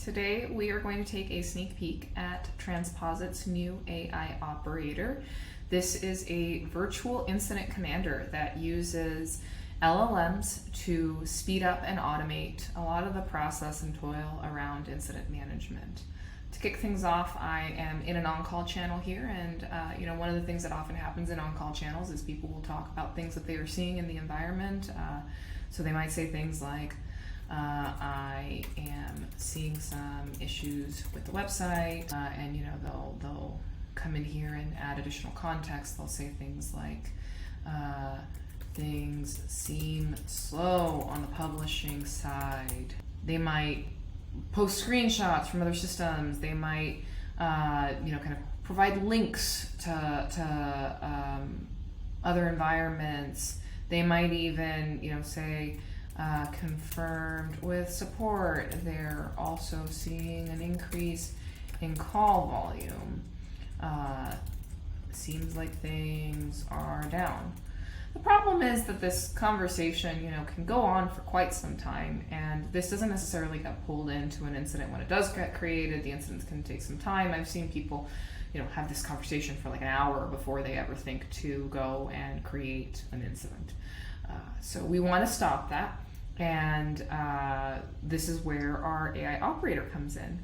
Today we are going to take a sneak peek at Transposit's new AI operator. This is a virtual incident commander that uses LLMs to speed up and automate a lot of the process and toil around incident management. To kick things off, I am in an on-call channel here, and one of the things that often happens in on-call channels is people will talk about things that they are seeing in the environment. So they might say things like, I am seeing some issues with the website, and they'll come in here and add additional context. They'll say things like, things seem slow on the publishing side. They might post screenshots from other systems. They might, kind of provide links to other environments. They might even, say, confirmed with support. They're also seeing an increase in call volume. Seems like things are down. The problem is that this conversation, can go on for quite some time, and this doesn't necessarily get pulled into an incident when it does get created. The incidents can take some time. I've seen people, have this conversation for like an hour before they ever think to go and create an incident. So we want to stop that, and this is where our AI operator comes in.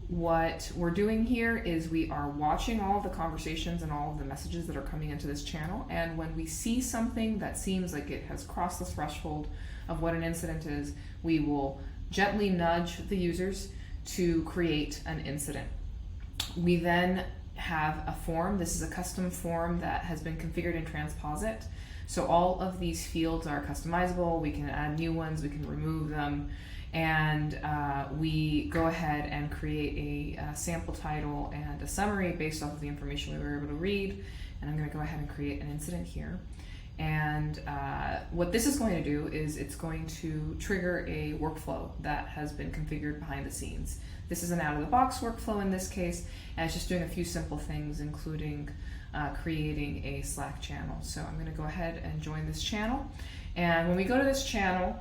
What we're doing here is we are watching all of the conversations and all of the messages that are coming into this channel, and when we see something that seems like it has crossed the threshold of what an incident is, we will gently nudge the users to create an incident. We then have a form. This is a custom form that has been configured in Transposit. So all of these fields are customizable. We can add new ones, we can remove them, and we go ahead and create a sample title and a summary based off of the information we were able to read. And I'm going to go ahead and create an incident here. And what this is going to do is it's going to trigger a workflow that has been configured behind the scenes. This is an out-of-the-box workflow in this case, and it's just doing a few simple things, including creating a Slack channel. So I'm going to go ahead and join this channel. And when we go to this channel,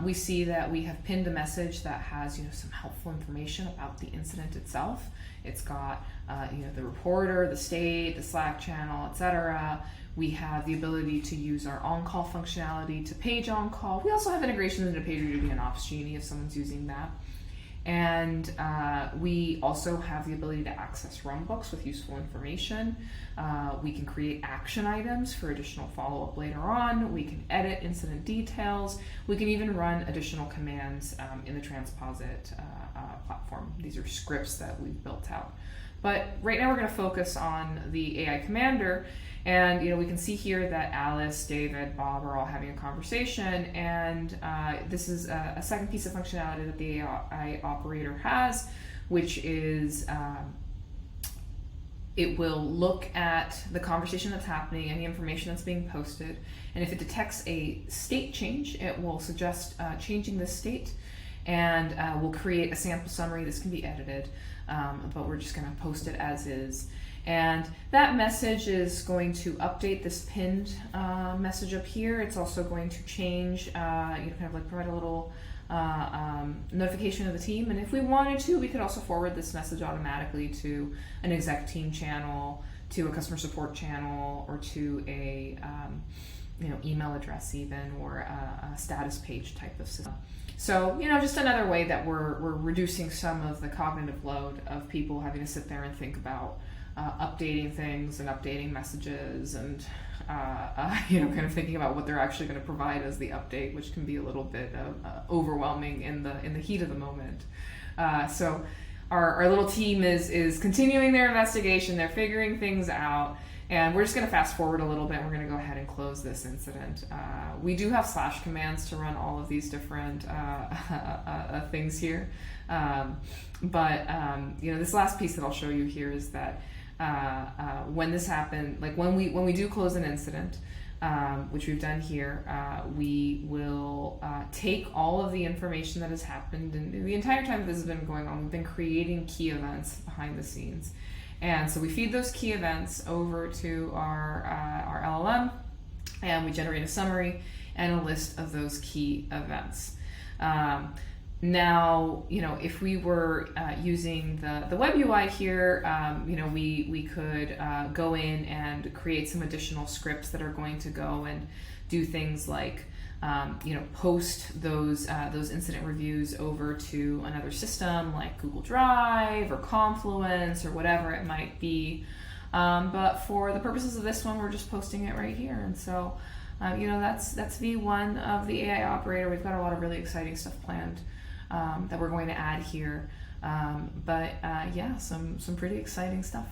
we see that we have pinned a message that has some helpful information about the incident itself. It's got the reporter, the state, the Slack channel, etc. We have the ability to use our on-call functionality to page on-call. We also have integrations into PagerDuty and OpsGenie if someone's using that. And we also have the ability to access runbooks with useful information. We can create action items for additional follow-up later on. We can edit incident details. We can even run additional commands in the Transposit platform. These are scripts that we've built out. But right now we're going to focus on the AI commander. And we can see here that Alice, David, Bob are all having a conversation, and this is a second piece of functionality that the AI operator has, which is it will look at the conversation that's happening, any information that's being posted, and if it detects a state change, it will suggest changing the state, and we'll create a sample summary. This can be edited, but we're just going to post it as is. And that message is going to update this pinned message up here. It's also going to change, kind of like provide a little notification of the team. And if we wanted to, we could also forward this message automatically to an exec team channel, to a customer support channel, or to a email address even, or a status page type of system. So, just another way that we're reducing some of the cognitive load of people having to sit there and think about updating things and updating messages, and kind of thinking about what they're actually going to provide as the update, which can be a little bit overwhelming in the heat of the moment. So our little team is continuing their investigation. They're figuring things out, and we're just going to fast forward a little bit. We're going to go ahead and close this incident. We do have / commands to run all of these different things here, but this last piece that I'll show you here is that when this happened, like when we do close an incident, which we've done here, we will take all of the information that has happened, and the entire time this has been going on, we've been creating key events behind the scenes. And so we feed those key events over to our LLM, and we generate a summary and a list of those key events. Now, if we were using the web UI here, we could go in and create some additional scripts that are going to go and do things like, post those incident reviews over to another system like Google Drive or Confluence or whatever it might be. But for the purposes of this one, we're just posting it right here. And so, that's V1 of the AI operator. We've got a lot of really exciting stuff planned that we're going to add here. Some pretty exciting stuff.